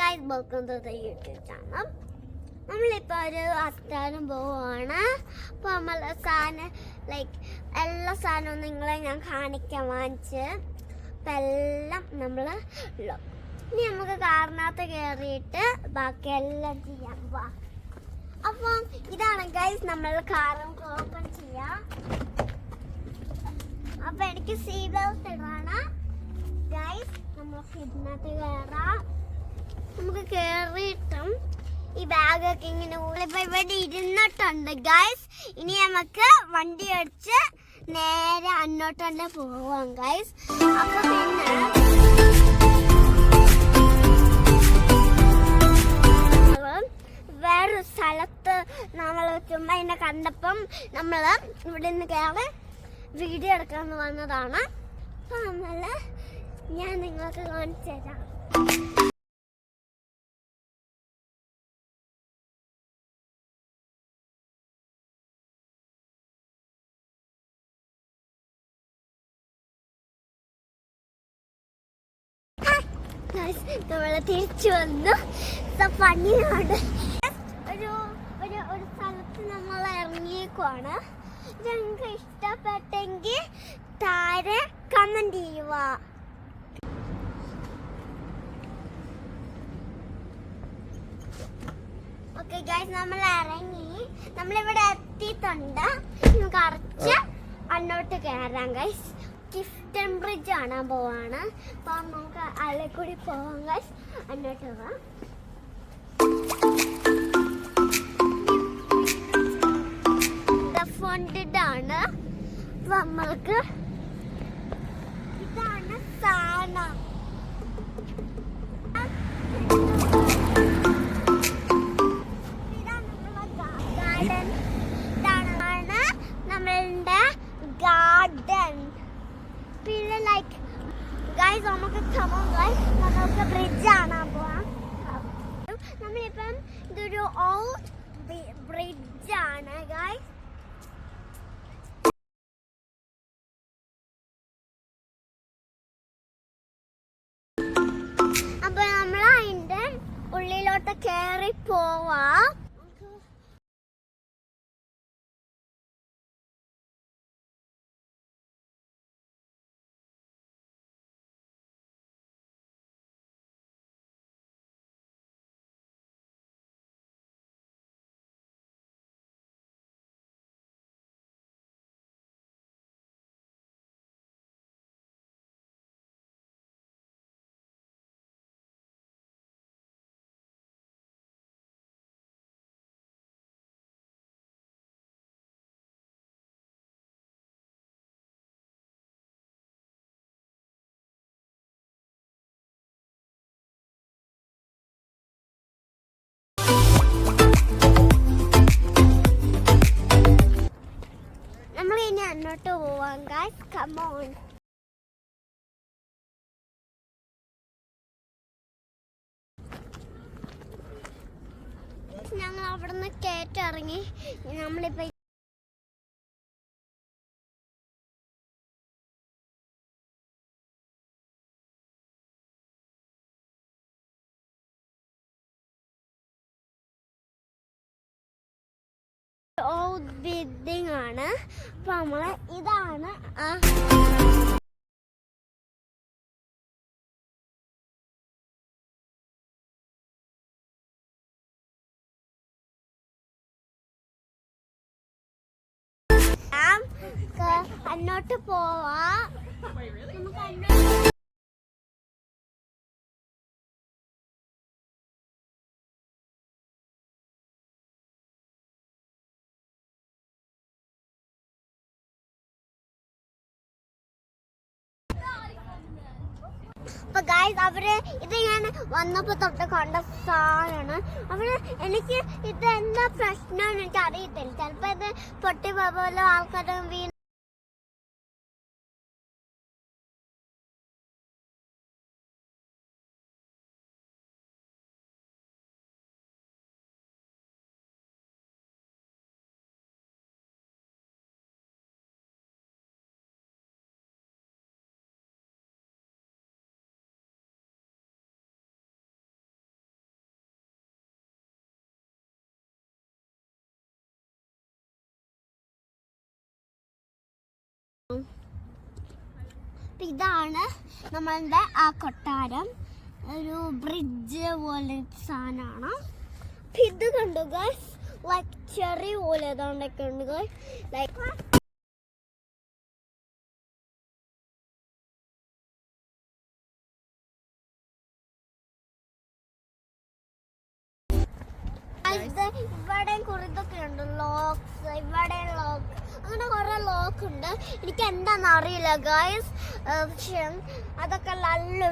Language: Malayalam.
guys, welcome to the YouTube channel. നമ്മളിപ്പോൾ ഒരു അത്താഴം പോവുകയാണ്. അപ്പോൾ നമ്മൾ സാധനം എല്ലാ സാധനവും നിങ്ങളെ ഞാൻ കാണിക്കാൻ വാങ്ങിച്ച് അപ്പം എല്ലാം നമ്മൾ ഇനി നമുക്ക് കാറിനകത്ത് കയറിയിട്ട് ബാക്കി എല്ലാം ചെയ്യാം. അപ്പം ഇതാണ് ഗൈസ് നമ്മൾ കാറും ഓപ്പൺ ചെയ്യാം. അപ്പം എനിക്ക് സീറ്റ് ബെൽറ്റ് ഇടണം ഗൈസ്. നമ്മൾ ഇതിനകത്ത് കയറാം. നമുക്ക് കയറിയിട്ടും ഈ ബാഗൊക്കെ ഇങ്ങനെ ഇപ്പൊ ഇവിടെ ഇരുന്നിട്ടുണ്ട് ഗൈസ്. ഇനി നമുക്ക് വണ്ടി അടിച്ച് നേരെ അങ്ങോട്ട് തന്നെ പോവാം ഗൈസ്. അപ്പൊ പിന്നെ വേറൊരു സ്ഥലത്ത് നമ്മൾ ചുമ്മാ ഇതിനെ കണ്ടപ്പം നമ്മൾ ഇവിടെ നിന്ന് കയറി വീഡിയോ എടുക്കാന്ന് വന്നതാണ്. അപ്പൊ ഞാൻ നിങ്ങൾക്ക് കാണിച്ചു തരാം. നമ്മള് തിരിച്ചു വന്നു. പണിയാണ്. ഒരു സ്ഥലത്ത് നമ്മൾ ഇറങ്ങിയേക്കുവാണ്. ഞങ്ങൾക്ക് ഇഷ്ടപ്പെട്ടെങ്കിൽ താഴെ കമന്റ് ചെയ്യുക. ഓക്കെ ഗൈസ്, നമ്മൾ ഇറങ്ങി. നമ്മളിവിടെ എത്തിയിട്ടുണ്ട്. കുറച്ച് അങ്ങോട്ട് കയറാം ഗൈസ്. ഗിഫ്റ്റൻ ബ്രിഡ്ജ് കാണാൻ പോവാണ്. അപ്പൊ നമുക്ക് അതിലെ കൂടി പോവാം ഗൈസ്. അങ്ങോട്ട് പോവാം. ഫണ്ടിട്ടാണ്. അപ്പൊ നമ്മൾക്ക് ഇതാണ് സാധനം. ഇതാണ് നമ്മളുടെ ഗാർഡൻ. പിന്നെ ഗൈസ് നമുക്ക് നമുക്ക് ബ്രിഡ്ജ് കാണാൻ പോവാം. നമ്മളിപ്പം ഇതൊരു ഓൾഡ് ബ്രിഡ്ജ് ആണ് ഗൈസ്. അപ്പൊ നമ്മൾ അതിന്റെ ഉള്ളിലോട്ട് കയറി പോവാം. അങ്ങോട്ട് പോവാം ഗൈസ്. Come on. ഞങ്ങൾ അവിടുന്ന് കേറ്റിറങ്ങി. നമ്മളിപ്പോ ബിൽഡിംഗ് ആണ്. അപ്പൊ നമ്മള് ഇതാണ് അങ്ങോട്ട് പോവാ. നമുക്ക് അപ്പൊ ഗൈസ്, അവര് ഇത് ഞാൻ വന്നപ്പോ തൊട്ട് കണ്ട സാധനമാണ്. അവര് എനിക്ക് ഇത് എന്താ പ്രശ്നം എനിക്ക് അറിയത്തില്ല. ചിലപ്പോ ഇത് പൊട്ടി പോലെ ആൾക്കാരും വീണ് അപ്പം ഇതാണ് നമ്മളുടെ ആ കൊട്ടാരം. ഒരു ബ്രിഡ്ജ് പോലെ സാധനമാണ്. അപ്പം ഇത് കണ്ടു ഗൈസ്, ലൈക്ക് ചെറിയ പോലെ ഏതാണ്ടൊക്കെ ഉണ്ട് ഗൈസ്. ലൈക്ക് ഇവിടെ കുറിതൊക്കെ ഉണ്ട്, ലോക്സ്, ഇവിടെ ലോക്ക്, അങ്ങനെ കുറെ ലോക്ക് ഉണ്ട്. എനിക്ക് എന്താണെന്ന് അറിയില്ല ഗൈസ്, പക്ഷെ അതൊക്കെ നല്ല